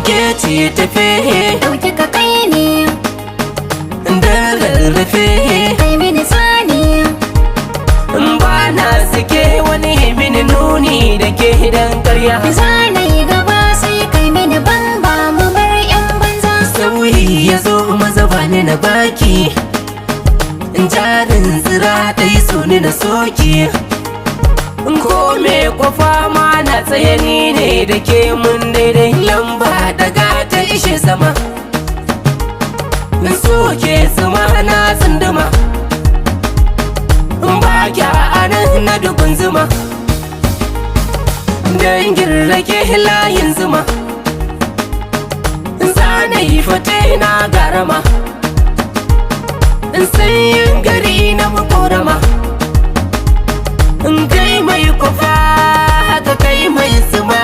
ke ce tafe dauki ka kai ne da rarrafe kai mini sani ba na sake wani mini nuni da ke dan karya zanayi gaba sai kai mini bamba mu bar yan banza sauyi ya zo maza bani na baki jarin zira ɗai so ni na soki ko me kwafa ma na tsaye ni ne da ke mun daidai lamba daga ta ishe sama soke sama na tsunduma ba kya anan na dubun zuma dangin rake layin zuma zanayi fate na garama sanyin gari na makorama kai mai kwafa haka kai mai zuma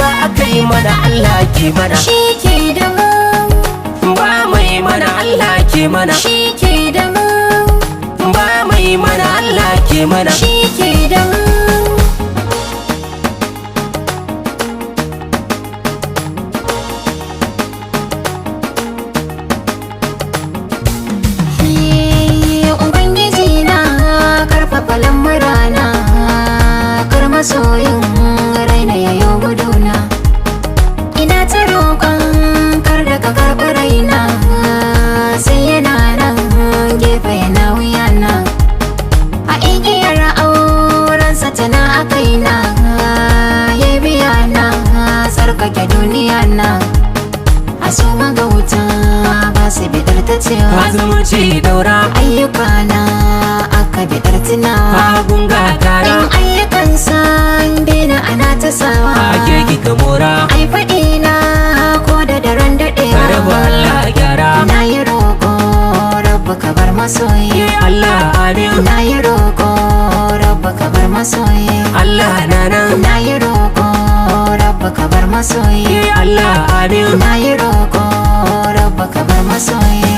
ba kai mana Allah ke mana shi ke da mu ba mai mana Allah ke mana shi ke da mu ba mai mana Allah ke mana shi ke da mu Ubangiji na karfafa lamurana kar masoyin raina yayo guduna ina ta roƙon kar da ka karɓi raina sai yana nan gefe yana wuyana a igiyar aurensa tana a kaina ya biya na tsarkake duniya na a so magauta ba su bidar ta cewa zumunci daura ayyuka na aka bidar tunawa abun gagara in ayyukan san daina ana ta sawa ake kika mora ai faɗi na ko da daren daɗewa rabu Allah gyara na yi roƙo rabu ka bar masoyi Allah amin na yi roƙo rabu ka bar masoyi Allah na nan na yi roƙo rabu ka bar masoyi Allah amin na yi roƙo rabu ka bar masoyi